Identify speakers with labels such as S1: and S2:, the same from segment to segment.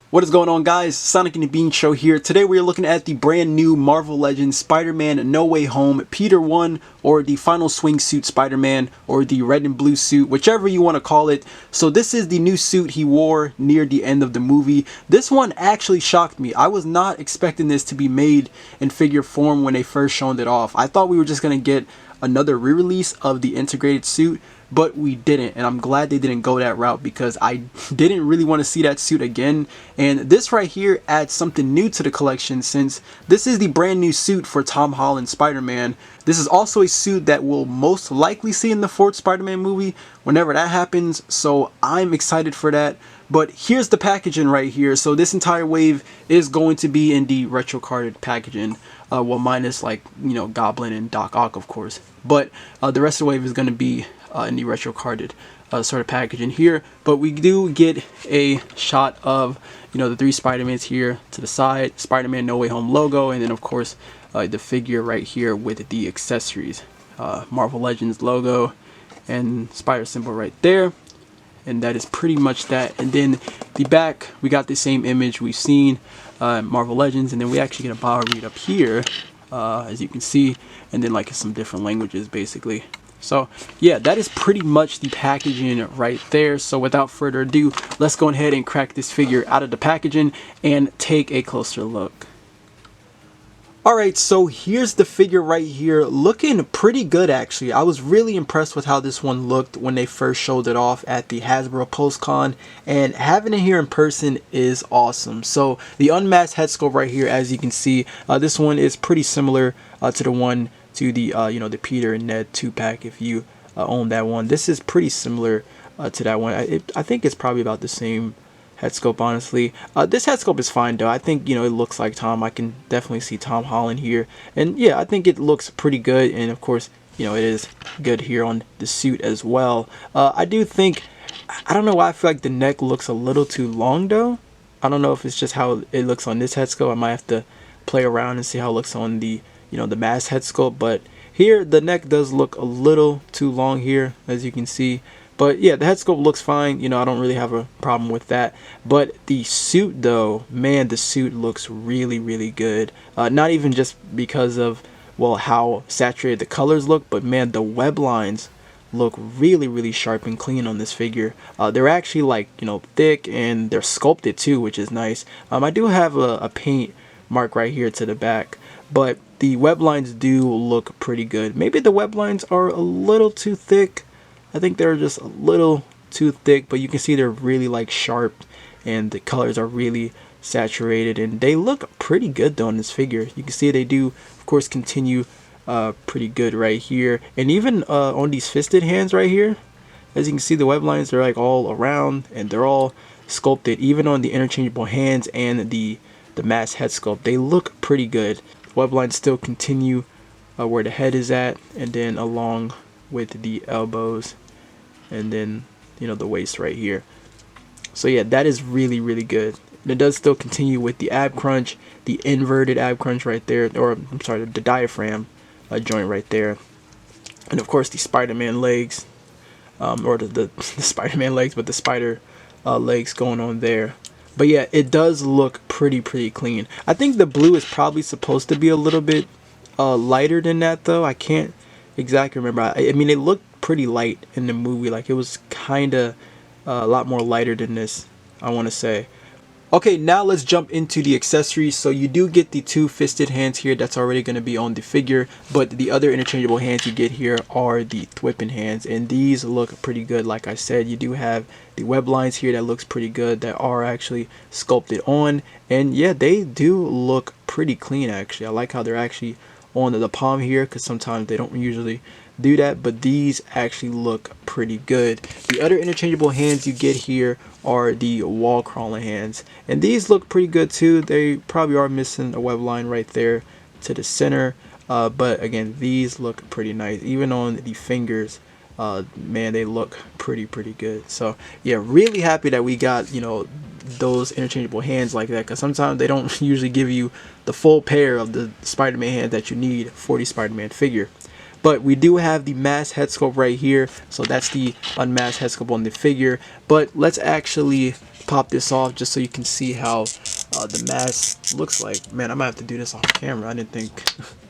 S1: What is going on, guys? Sonic and the Bean Show here. Today we are looking at the brand new Marvel Legends Spider-Man No Way Home Peter 1, or the Final Swing Suit Spider-Man, or the red and blue suit, whichever you want to call it. So this is the new suit he wore near the end of the movie. This one actually shocked me. I was not expecting this to be made in figure form when they first showed it off. I thought we were just going to get another re-release of the integrated suit, but we didn't, and I'm glad they didn't go that route because I didn't really want to see that suit again. And this right here adds something new to the collection, since this is the brand new suit for Tom Holland Spider-Man. This is also a suit that we'll most likely see in the fourth Spider-Man movie whenever that happens, so I'm excited for that. But here's the packaging right here. So this entire wave is going to be in the retro carded packaging, well, minus, like, you know, Goblin and Doc Ock, of course, but the rest of the wave is going to be in the retro carded sort of packaging here. But we do get a shot of, you know, the three Spider-Mans here to the side, Spider-Man No Way Home logo, and then of course the figure right here with the accessories, Marvel Legends logo and spider symbol right there. And that is pretty much that. And then the back, we got the same image we've seen, Marvel Legends, and then we actually get a bio read up here, as you can see, and then like some different languages basically. So yeah, that is pretty much the packaging right there. So without further ado, let's go ahead and crack this figure out of the packaging and take a closer look. Alright, so here's the figure right here, looking pretty good actually. I was really impressed with how this one looked when they first showed it off at the Hasbro PostCon, and having it here in person is awesome. So the unmasked head sculpt right here, as you can see, this one is pretty similar to the one to the you know, the Peter and Ned 2-pack if you own that one. This is pretty similar to that one. I think it's probably about the same head sculpt, honestly. This head sculpt is fine though. I think, you know, it looks like Tom. I can definitely see Tom Holland here, and yeah, I think it looks pretty good. And of course, you know, it is good here on the suit as well. I do think, I don't know why I feel like the neck looks a little too long though. I don't know if it's just how it looks on this head sculpt. I might have to play around and see how it looks on the, you know, the mask head sculpt. But here the neck does look a little too long here, as you can see. But yeah, the head sculpt looks fine. You know, I don't really have a problem with that. But the suit though, man, the suit looks really, really good. Not even just because of, well, how saturated the colors look, but man, the web lines look really, really sharp and clean on this figure. They're actually, like, you know, thick, and they're sculpted too, which is nice. I do have a paint mark right here to the back, but the web lines do look pretty good. Maybe the web lines are a little too thick. I think they're just a little too thick, but you can see they're really, like, sharp, and the colors are really saturated, and they look pretty good though on this figure. You can see they do, of course, continue pretty good right here, and even on these fisted hands right here, as you can see, the web lines are like all around, and they're all sculpted. Even on the interchangeable hands and the mask head sculpt, they look pretty good. Web lines still continue where the head is at, and then along with the elbows, and then, you know, the waist right here. So yeah, that is really, really good. And it does still continue with the ab crunch, the inverted ab crunch right there, or I'm sorry, the diaphragm joint right there, and of course the Spider-Man legs, or the Spider-Man legs, but the spider legs going on there. But yeah, it does look pretty clean. I think the blue is probably supposed to be a little bit lighter than that though. I can't exactly remember. I mean, it looked pretty light in the movie. Like, it was kind of a lot more lighter than this, I want to say. Okay, now let's jump into the accessories. So you do get the two fisted hands here. That's already going to be on the figure, but the other interchangeable hands you get here are the thwipping hands, and these look pretty good. Like I said, you do have the web lines here that looks pretty good, that are actually sculpted on, and yeah, they do look pretty clean actually. I like how they're actually on the palm here, because sometimes they don't usually do that, but these actually look pretty good. The other interchangeable hands you get here are the wall crawling hands, and these look pretty good too. They probably are missing a web line right there to the center, but again, these look pretty nice. Even on the fingers, man, they look pretty good. So yeah, really happy that we got, you know, those interchangeable hands like that, because sometimes they don't usually give you the full pair of the Spider-Man hand that you need for the Spider-Man figure. But we do have the masked head sculpt right here, so that's the unmasked head sculpt on the figure. But let's actually pop this off just so you can see how the mask looks like. Man, I might have to do this off camera. I didn't think.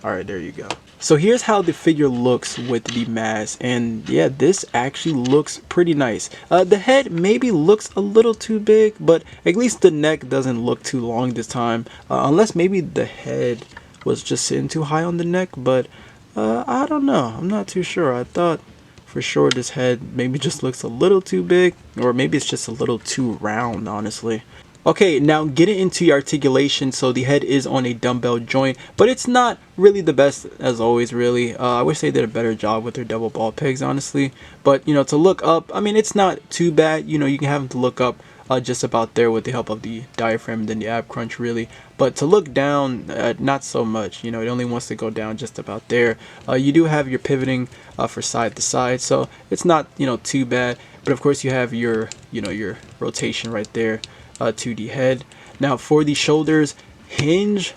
S1: All right, there you go. So here's how the figure looks with the mask, and yeah, this actually looks pretty nice. The head maybe looks a little too big, but at least the neck doesn't look too long this time, unless maybe the head was just sitting too high on the neck. But I don't know, I'm not too sure. I thought for sure this head maybe just looks a little too big, or maybe it's just a little too round, honestly. Okay, now getting into the articulation, so the head is on a dumbbell joint, but it's not really the best as always, really. I wish they did a better job with their double ball pegs, honestly. But, you know, to look up, I mean, it's not too bad. You know, you can have them to look up just about there with the help of the diaphragm and then the ab crunch, really. But to look down, not so much. You know, it only wants to go down just about there. You do have your pivoting for side to side, so it's not, you know, too bad. But of course, you have your, you know, your rotation right there. To the head. Now for the shoulders, hinge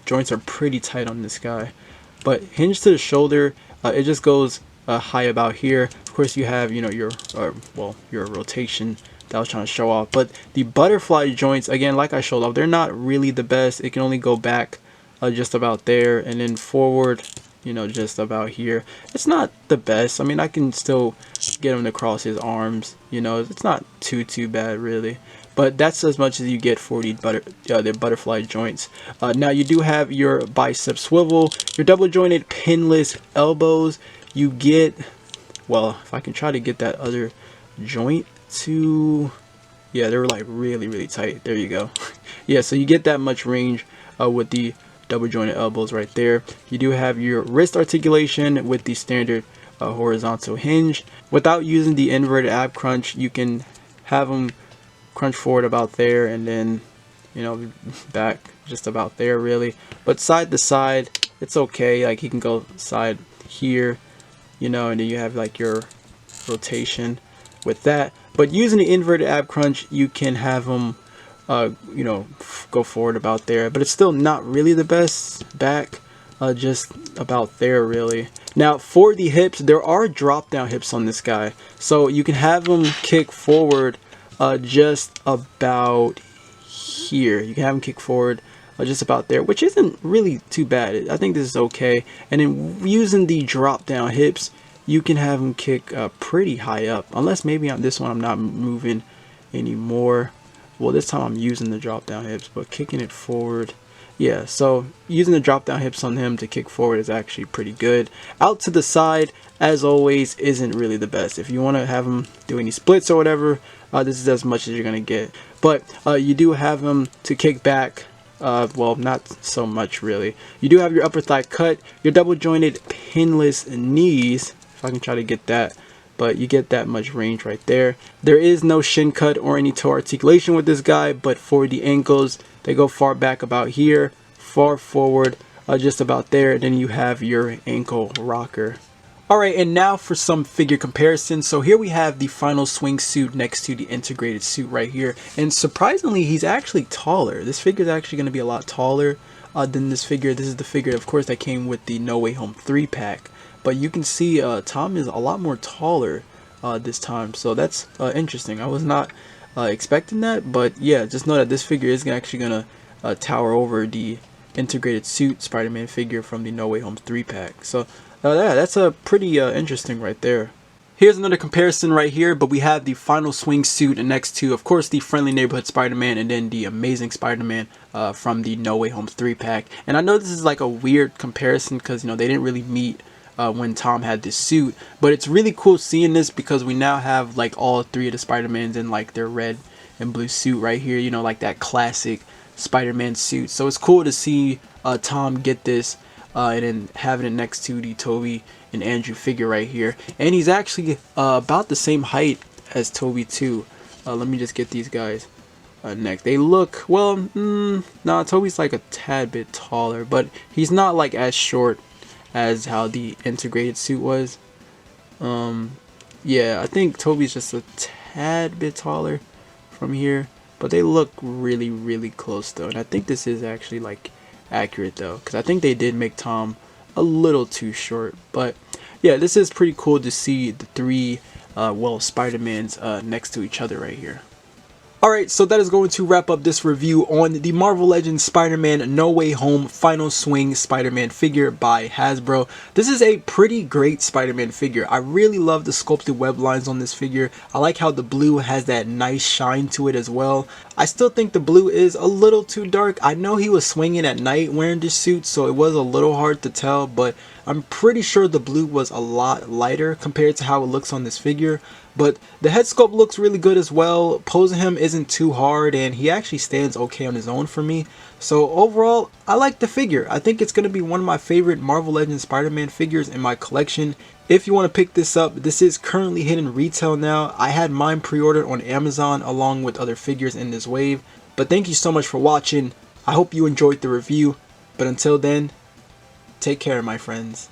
S1: joints are pretty tight on this guy, but hinge to the shoulder, it just goes high about here. Of course, you have, you know, your your rotation that I was trying to show off. But the butterfly joints, again, like I showed off, they're not really the best. It can only go back just about there, and then forward, you know, just about here. It's not the best. I mean, I can still get him to cross his arms, you know. It's not too bad, really. But that's as much as you get for the butterfly joints. Now you do have your bicep swivel, your double jointed pinless elbows. You get, well, if I can try to get that other joint to, yeah, they're like really tight. There you go. Yeah, so you get that much range with the double jointed elbows right there. You do have your wrist articulation with the standard horizontal hinge. Without using the inverted ab crunch, you can have them crunch forward about there, and then, you know, back just about there, really. But side to side, it's okay. Like, he can go side here, you know, and then you have like your rotation with that. But using the inverted ab crunch, you can have them you know, go forward about there, but it's still not really the best. Back just about there, really. Now for the hips, there are drop down hips on this guy, so you can have them kick forward just about here. You can have them kick forward just about there, which isn't really too bad. I think this is okay. And then using the drop down hips, you can have them kick pretty high up, unless maybe on this one I'm not moving anymore. Well, this time I'm using the drop down hips, but kicking it forward, yeah, so using the drop down hips on him to kick forward is actually pretty good. Out to the side, as always, isn't really the best. If you want to have him do any splits or whatever, this is as much as you're gonna get. But you do have him to kick back, well, not so much really. You do have your upper thigh cut, your double jointed pinless knees, if I can try to get that, but you get that much range right there. There is no shin cut or any toe articulation with this guy, but for the ankles, they go far back about here, far forward just about there, and then you have your ankle rocker. Alright, and now for some figure comparisons. So here we have the final swing suit next to the integrated suit right here, and surprisingly he's actually taller. This figure is actually going to be a lot taller than this figure. This is the figure, of course, that came with the No Way Home 3-pack. But you can see Tom is a lot more taller this time, so that's interesting. I was not expecting that, but yeah, just know that this figure is actually gonna tower over the integrated suit Spider-Man figure from the No Way Home 3-pack. So yeah, that's a pretty interesting right there. Here's another comparison right here, but we have the final swing suit next to, of course, the Friendly Neighborhood Spider-Man and then the Amazing Spider-Man from the No Way Home 3-pack. And I know this is like a weird comparison because, you know, they didn't really meet when Tom had this suit, but it's really cool seeing this because we now have like all three of the Spider-Mans in like their red and blue suit right here, you know, like that classic Spider-Man suit. So it's cool to see Tom get this and then having it next to the Tobey and Andrew figure right here, and he's actually about the same height as Tobey too. Let me just get these guys next. They look, well, nah, Tobey's like a tad bit taller, but he's not like as short as how the integrated suit was. Yeah, I think Tobey's just a tad bit taller from here, but they look really close though, and I think this is actually like accurate though, because I think they did make Tom a little too short. But yeah, this is pretty cool to see the three Spider-Mans next to each other right here. Alright, so that is going to wrap up this review on the Marvel Legends Spider-Man No Way Home Final Swing Spider-Man figure by Hasbro. This is a pretty great Spider-Man figure. I really love the sculpted web lines on this figure. I like how the blue has that nice shine to it as well. I still think the blue is a little too dark. I know he was swinging at night wearing this suit, so it was a little hard to tell, but I'm pretty sure the blue was a lot lighter compared to how it looks on this figure. But the head sculpt looks really good as well. Posing him isn't too hard, and he actually stands okay on his own for me. So overall, I like the figure. I think it's going to be one of my favorite Marvel Legends Spider-Man figures in my collection. If you want to pick this up, this is currently hitting retail now. I had mine pre-ordered on Amazon along with other figures in this wave. But thank you so much for watching. I hope you enjoyed the review. But until then, take care, my friends.